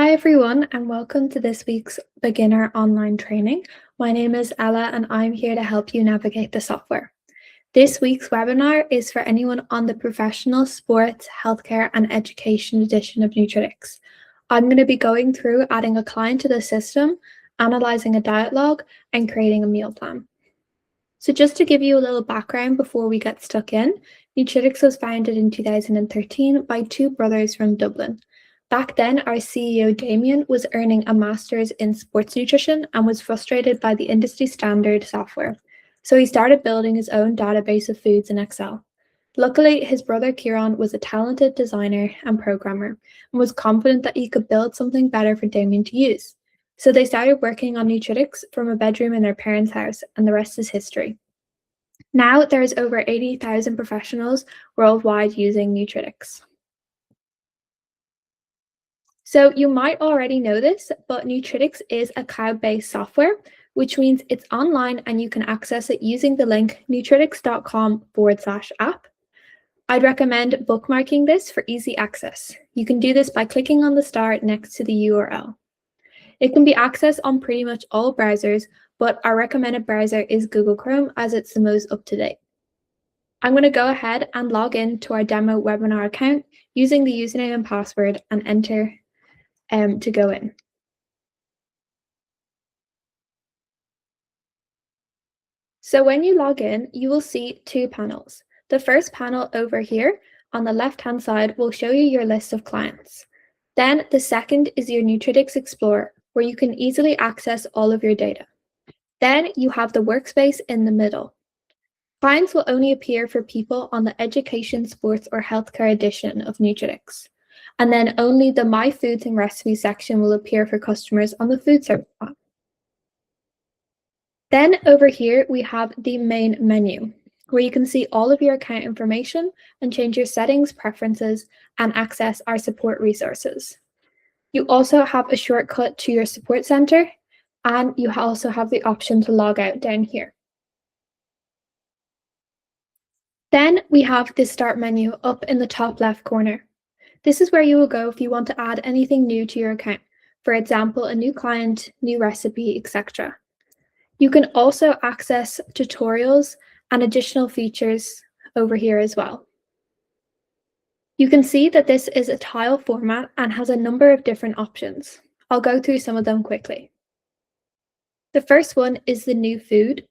Hi everyone, and welcome to this week's beginner online training. My name is Ella and I'm here to help you navigate the software. This week's webinar is for anyone on the professional, sports, healthcare and education edition of Nutritics. I'm going to be going through adding a client to the system, analysing a diet log and creating a meal plan. So just to give you a little background before we get stuck in, Nutritics was founded in 2013 by two brothers from Dublin. Back then, our CEO Damien was earning a master's in sports nutrition and was frustrated by the industry standard software. So he started building his own database of foods in Excel. Luckily, his brother Kieran was a talented designer and programmer and was confident that he could build something better for Damien to use. So they started working on Nutritics from a bedroom in their parents' house, and the rest is history. Now there's over 80,000 professionals worldwide using Nutritics. So you might already know this, but Nutritics is a cloud-based software, which means it's online and you can access it using the link nutritics.com/app. I'd recommend bookmarking this for easy access. You can do this by clicking on the star next to the URL. It can be accessed on pretty much all browsers, but our recommended browser is Google Chrome as it's the most up-to-date. I'm going to go ahead and log in to our demo webinar account using the username and password and enter to go in. So when you log in, you will see two panels. The first panel over here on the left-hand side will show you your list of clients. Then the second is your Nutritics Explorer, where you can easily access all of your data. Then you have the workspace in the middle. Clients will only appear for people on the education, sports, or healthcare edition of Nutritics. And then only the My Foods and Recipes section will appear for customers on the food service plan. Then over here, we have the main menu, where you can see all of your account information and change your settings, preferences, and access our support resources. You also have a shortcut to your support center, and you also have the option to log out down here. Then we have the Start menu up in the top left corner. This is where you will go if you want to add anything new to your account, for example, a new client, new recipe, etc. You can also access tutorials and additional features over here as well. You can see that this is a tile format and has a number of different options. I'll go through some of them quickly. The first one is the new food.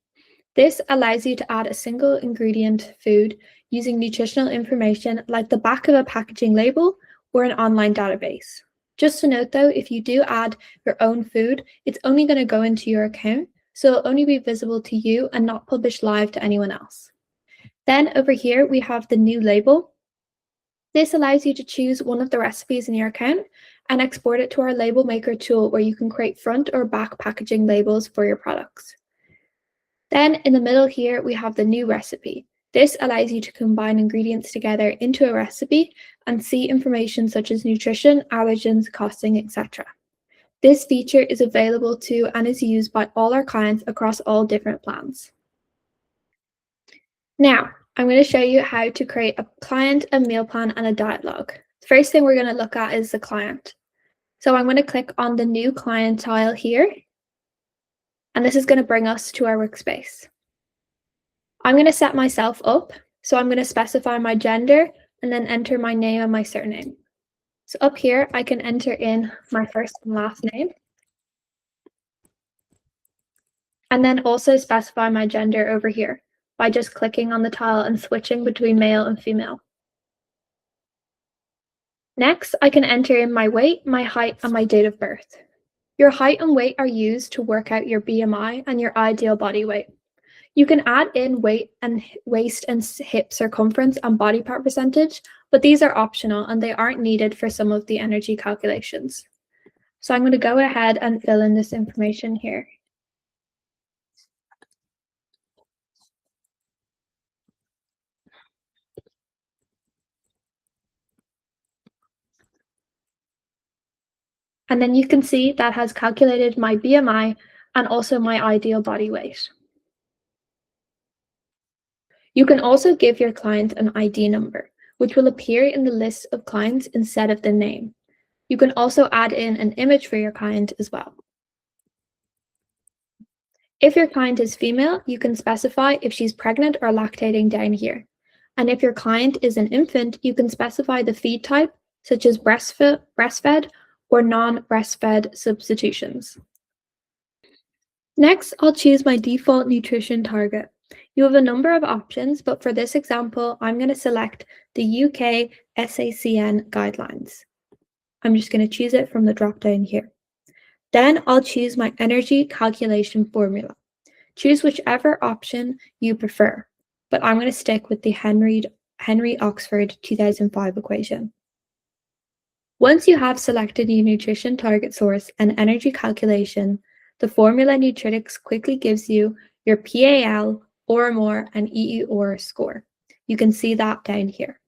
This allows you to add a single ingredient food using nutritional information like the back of a packaging label or an online database. Just to note though, if you do add your own food, it's only going to go into your account, so it'll only be visible to you and not published live to anyone else. Then over here, we have the new label. This allows you to choose one of the recipes in your account and export it to our label maker tool where you can create front or back packaging labels for your products. Then in the middle here, we have the new recipe. This allows you to combine ingredients together into a recipe and see information such as nutrition, allergens, costing, etc. This feature is available to and is used by all our clients across all different plans. Now, I'm going to show you how to create a client, a meal plan, and a diet log. The first thing we're going to look at is the client. So I'm going to click on the new client tile here, and this is going to bring us to our workspace. I'm going to set myself up, so I'm going to specify my gender and then enter my name and my surname. So up here, I can enter in my first and last name, and then also specify my gender over here by just clicking on the tile and switching between male and female. Next, I can enter in my weight, my height, and my date of birth. Your height and weight are used to work out your BMI and your ideal body weight. You can add in weight and waist and hip circumference and body part percentage, but these are optional and they aren't needed for some of the energy calculations. So I'm going to go ahead and fill in this information here. And then you can see that has calculated my BMI and also my ideal body weight. You can also give your client an ID number, which will appear in the list of clients instead of the name. You can also add in an image for your client as well. If your client is female, you can specify if she's pregnant or lactating down here. And if your client is an infant, you can specify the feed type, such as breastfed or non-breastfed substitutions. Next, I'll choose my default nutrition target. You have a number of options, but for this example, I'm going to select the UK SACN guidelines. I'm just going to choose it from the drop-down here. Then I'll choose my energy calculation formula. Choose whichever option you prefer, but I'm going to stick with the Henry Oxford 2005 equation. Once you have selected your nutrition target source and energy calculation, the formula Nutritics quickly gives you your PAL, ORMOR, and EEOR score. You can see that down here.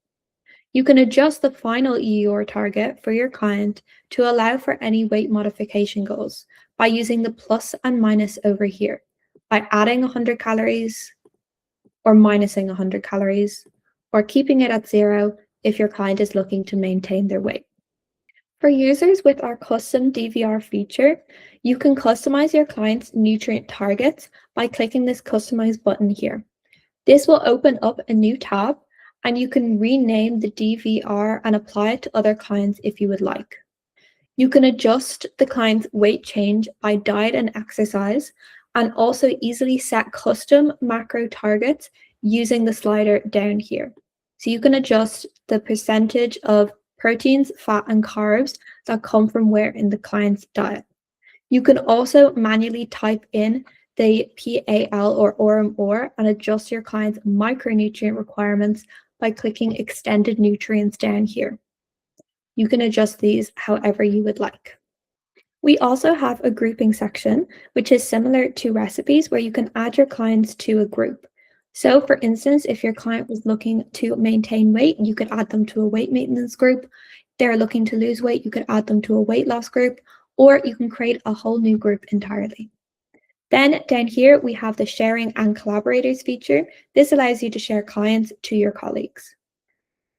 You can adjust the final EEOR target for your client to allow for any weight modification goals by using the plus and minus over here, by adding 100 calories or minusing 100 calories, or keeping it at 0 if your client is looking to maintain their weight. For users with our custom DVR feature, you can customize your client's nutrient targets by clicking this Customize button here. This will open up a new tab, and you can rename the DVR and apply it to other clients if you would like. You can adjust the client's weight change by diet and exercise, and also easily set custom macro targets using the slider down here. So you can adjust the percentage of proteins, fat, and carbs that come from where in the client's diet. You can also manually type in the PAL or ORMOR and adjust your client's micronutrient requirements by clicking Extended Nutrients down here. You can adjust these however you would like. We also have a grouping section, which is similar to recipes, where you can add your clients to a group. So for instance, if your client was looking to maintain weight, you could add them to a weight maintenance group. If they're looking to lose weight, you could add them to a weight loss group, or you can create a whole new group entirely. Then down here, we have the sharing and collaborators feature. This allows you to share clients to your colleagues.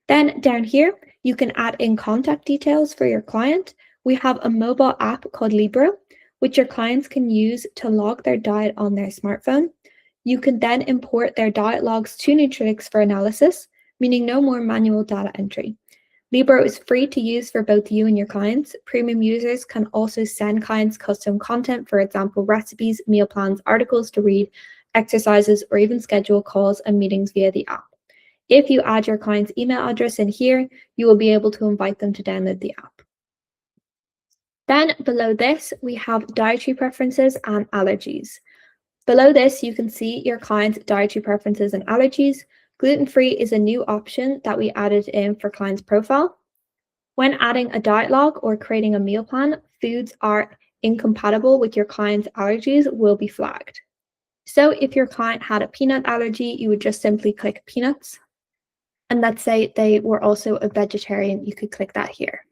Then down here, you can add in contact details for your client. We have a mobile app called Libro, which your clients can use to log their diet on their smartphone. You can then import their diet logs to Nutritics for analysis, meaning no more manual data entry. Libro is free to use for both you and your clients. Premium users can also send clients custom content, for example, recipes, meal plans, articles to read, exercises, or even schedule calls and meetings via the app. If you add your client's email address in here, you will be able to invite them to download the app. Then below this, we have dietary preferences and allergies. Below this, you can see your client's dietary preferences and allergies. Gluten-free is a new option that we added in for client's profile. When adding a diet log or creating a meal plan, foods are incompatible with your client's allergies will be flagged. So if your client had a peanut allergy, you would just simply click peanuts. And let's say they were also a vegetarian, you could click that here.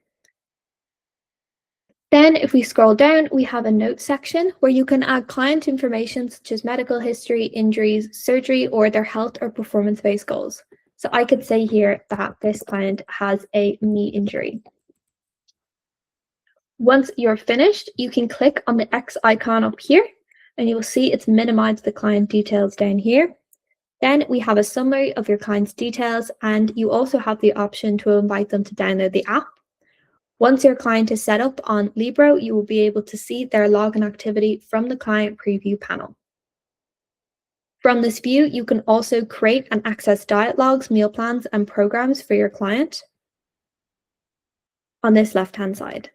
Then if we scroll down, we have a notes section where you can add client information such as medical history, injuries, surgery, or their health or performance-based goals. So I could say here that this client has a knee injury. Once you're finished, you can click on the X icon up here, and you will see it's minimized the client details down here. Then we have a summary of your client's details, and you also have the option to invite them to download the app. Once your client is set up on Libro, you will be able to see their login activity from the client preview panel. From this view, you can also create and access diet logs, meal plans, and programs for your client on this left-hand side.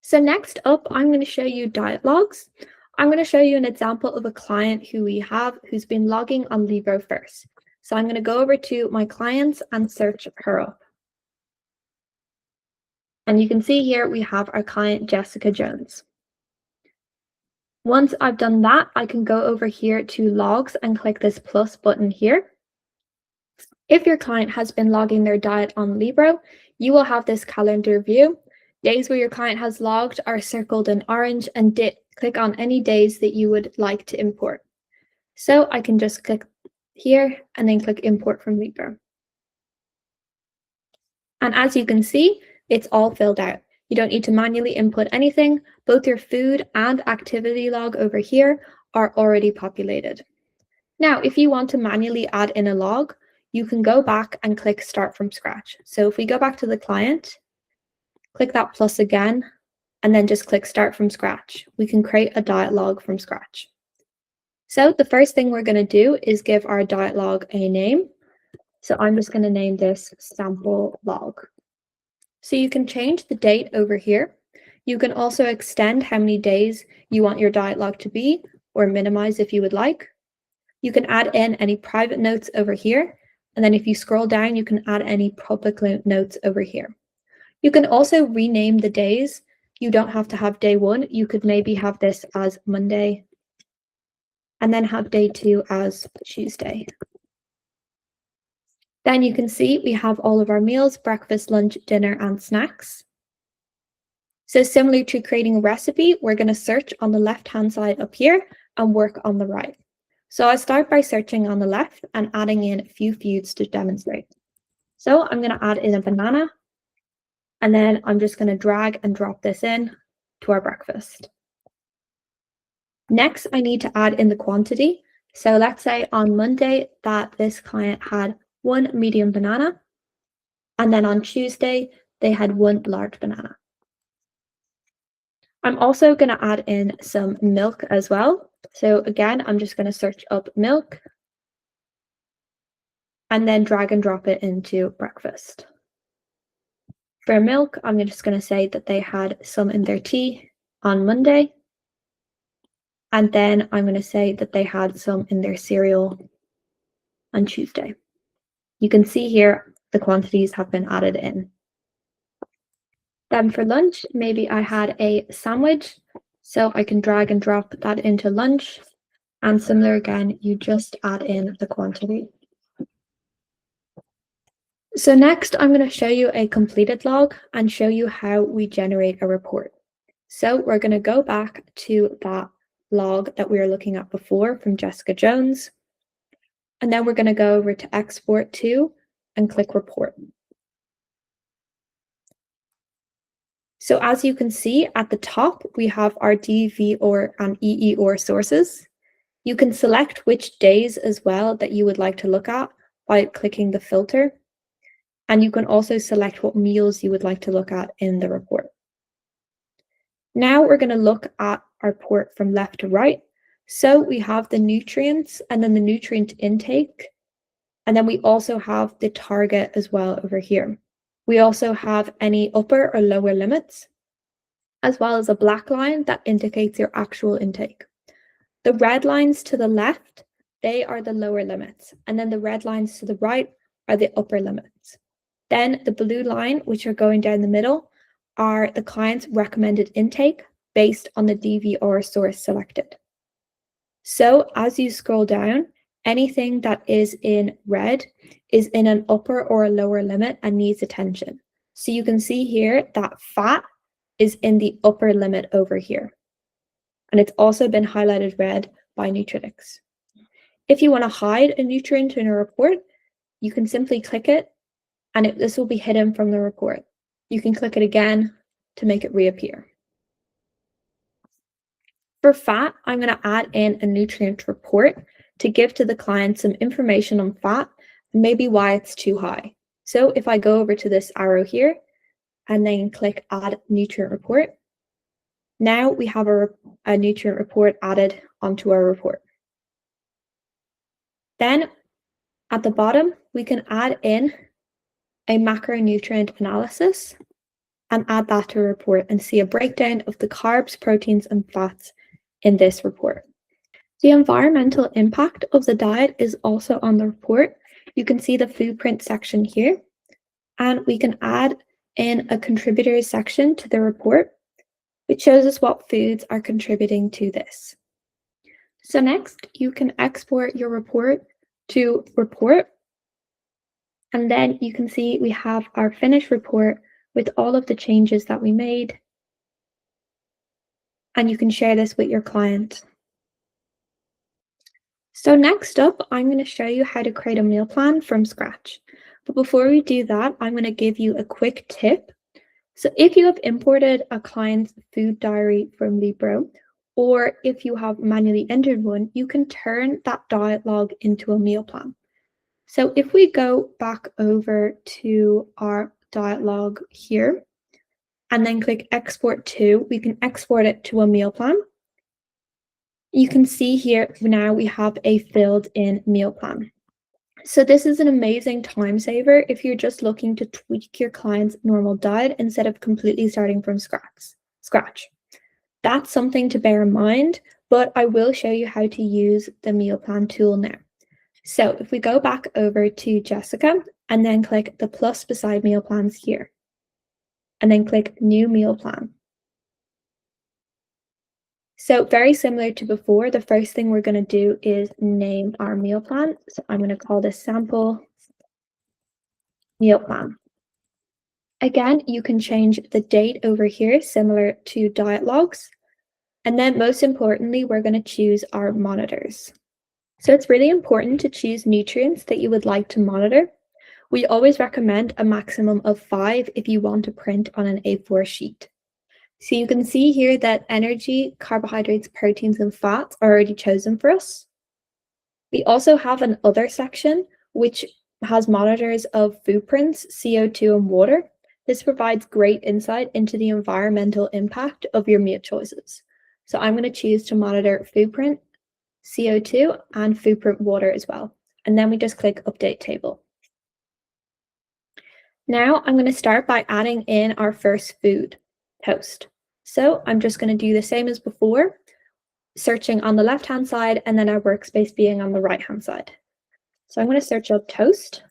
So next up, I'm going to show you diet logs. I'm going to show you an example of a client who we have who's been logging on Libro first. So I'm going to go over to my clients and search her up. And you can see here we have our client, Jessica Jones. Once I've done that, I can go over here to logs and click this plus button here. If your client has been logging their diet on Libro, you will have this calendar view. Days where your client has logged are circled in orange, and click on any days that you would like to import. So I can just click here and then click import from Libro. And as you can see, It's all filled out. You don't need to manually input anything. Both your food and activity log over here are already populated. Now, if you want to manually add in a log, you can go back and click Start from Scratch. So if we go back to the client, click that plus again, and then just click Start from Scratch. We can create a diet log from scratch. So the first thing we're going to do is give our diet log a name. So I'm just going to name this sample log. So you can change the date over here. You can also extend how many days you want your diet log to be, or minimize if you would like. You can add in any private notes over here. And then if you scroll down, you can add any public notes over here. You can also rename the days. You don't have to have day 1. You could maybe have this as Monday, and then have day 2 as Tuesday. Then you can see we have all of our meals: breakfast, lunch, dinner, and snacks. So similar to creating a recipe, we're going to search on the left-hand side up here and work on the right. So I start by searching on the left and adding in a few foods to demonstrate. So I'm going to add in a banana, and then I'm just going to drag and drop this in to our breakfast. Next, I need to add in the quantity. So let's say on Monday that this client had 1 medium banana, and then on Tuesday they had 1 large banana. I'm also going to add in some milk as well. So again, I'm just going to search up milk and then drag and drop it into breakfast. For milk, I'm just going to say that they had some in their tea on Monday. And then I'm going to say that they had some in their cereal on Tuesday. You can see here the quantities have been added in. Then for lunch, maybe I had a sandwich, so I can drag and drop that into lunch. And similar again, you just add in the quantity. So next, I'm going to show you a completed log and show you how we generate a report. So we're going to go back to that log that we were looking at before from Jessica Jones. And then we're going to go over to Export To and click Report. So as you can see at the top, we have our DVOR and EEOR sources. You can select which days as well that you would like to look at by clicking the filter. And you can also select what meals you would like to look at in the report. Now we're going to look at our report from left to right. So we have the nutrients and then the nutrient intake. And then we also have the target as well over here. We also have any upper or lower limits, as well as a black line that indicates your actual intake. The red lines to the left, they are the lower limits. And then the red lines to the right are the upper limits. Then the blue line, which are going down the middle, are the client's recommended intake based on the DVR source selected. So as you scroll down, anything that is in red is in an upper or a lower limit and needs attention. So you can see here that fat is in the upper limit over here. And it's also been highlighted red by Nutritics. If you want to hide a nutrient in a report, you can simply click it and this will be hidden from the report. You can click it again to make it reappear. For fat, I'm going to add in a nutrient report to give to the client some information on fat and maybe why it's too high. So if I go over to this arrow here and then click Add Nutrient Report, now we have a nutrient report added onto our report. Then at the bottom, we can add in a macronutrient analysis and add that to a report and see a breakdown of the carbs, proteins, and fats in this report. The environmental impact of the diet is also on the report. You can see the food print section here, and we can add in a contributors section to the report, which shows us what foods are contributing to this. So next, you can export your report to report, and then you can see we have our finished report with all of the changes that we made, and you can share this with your client. So next up, I'm going to show you how to create a meal plan from scratch. But before we do that, I'm going to give you a quick tip So if you have imported a client's food diary from Libro, or if you have manually entered one, you can turn that diet log into a meal plan. So if we go back over to our diet log here and then click export to, we can export it to a meal plan. You can see here now we have a filled in meal plan. So this is an amazing time saver if you're just looking to tweak your client's normal diet instead of completely starting from scratch. That's something to bear in mind, but I will show you how to use the meal plan tool now. So if we go back over to Jessica and then click the plus beside meal plans here, and then click new meal plan. So very similar to before, the first thing we're going to do is name our meal plan. So I'm going to call this sample meal plan. Again, you can change the date over here, similar to diet logs. And then most importantly, we're going to choose our monitors. So it's really important to choose nutrients that you would like to monitor. We always recommend a maximum of 5 if you want to print on an A4 sheet. So you can see here that energy, carbohydrates, proteins, and fats are already chosen for us. We also have an other section, which has monitors of food prints, CO2, and water. This provides great insight into the environmental impact of your meal choices. So I'm going to choose to monitor food print, CO2, and food print water as well. And then we just click Update Table. Now I'm going to start by adding in our first food, toast. So I'm just going to do the same as before, searching on the left-hand side and then our workspace being on the right-hand side. So I'm going to search up toast,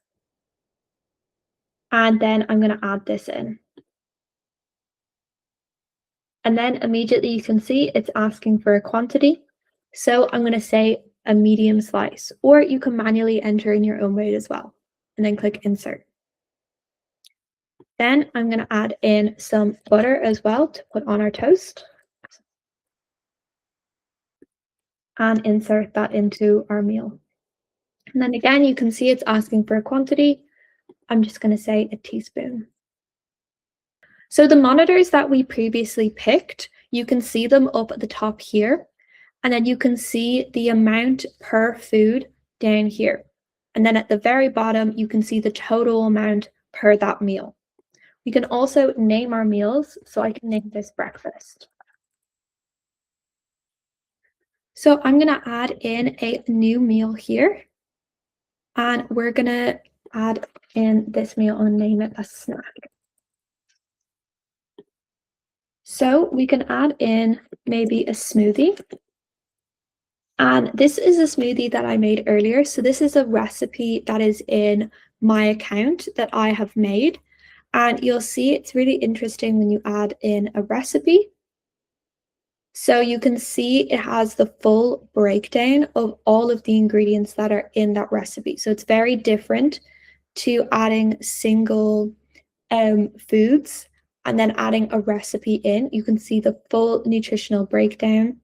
and then I'm going to add this in. And then immediately you can see it's asking for a quantity. So I'm going to say a medium slice, or you can manually enter in your own weight as well, and then click insert. Then I'm going to add in some butter as well to put on our toast and insert that into our meal. And then again, you can see it's asking for a quantity. I'm just going to say a teaspoon. So the monitors that we previously picked, you can see them up at the top here, and then you can see the amount per food down here. And then at the very bottom, you can see the total amount per that meal. We can also name our meals, so I can name this breakfast. So I'm going to add in a new meal here, and we're going to add in this meal and name it a snack. So we can add in maybe a smoothie. And this is a smoothie that I made earlier. So this is a recipe that is in my account that I have made. And you'll see it's really interesting when you add in a recipe. So you can see it has the full breakdown of all of the ingredients that are in that recipe. So it's very different to adding single foods and then adding a recipe in. You can see the full nutritional breakdown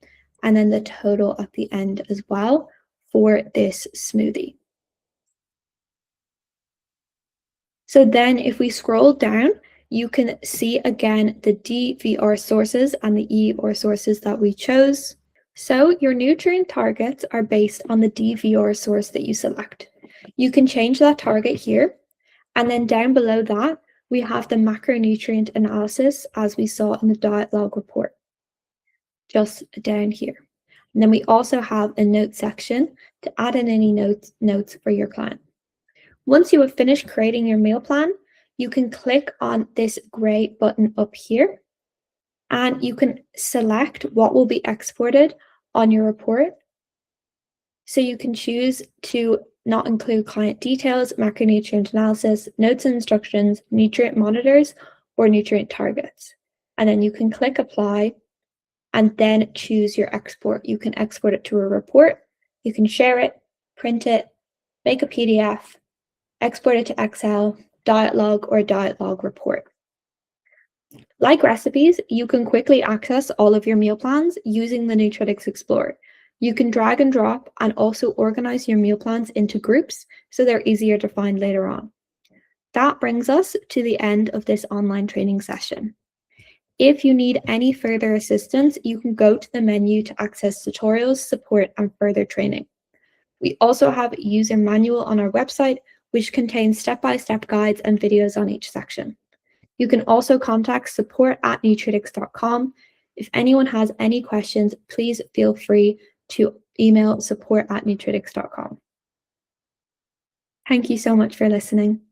and then the total at the end as well for this smoothie. So then if we scroll down, you can see again the DVR sources and the ER sources that we chose. So your nutrient targets are based on the DVR source that you select. You can change that target here. And then down below that, we have the macronutrient analysis as we saw in the diet log report, just down here. And then we also have a note section to add in any notes for your client. Once you have finished creating your meal plan, you can click on this gray button up here, and you can select what will be exported on your report. So you can choose to not include client details, macronutrient analysis, notes and instructions, nutrient monitors, or nutrient targets. And then you can click apply and then choose your export. You can export it to a report, you can share it, print it, make a PDF, export it to Excel, diet log, or diet log report. Like recipes, you can quickly access all of your meal plans using the Nutritics Explorer. You can drag and drop and also organize your meal plans into groups so they're easier to find later on. That brings us to the end of this online training session. If you need any further assistance, you can go to the menu to access tutorials, support, and further training. We also have a user manual on our website, which contains step-by-step guides and videos on each section. You can also contact support@nutritics.com. If anyone has any questions, please feel free to email support@nutritics.com. Thank you so much for listening.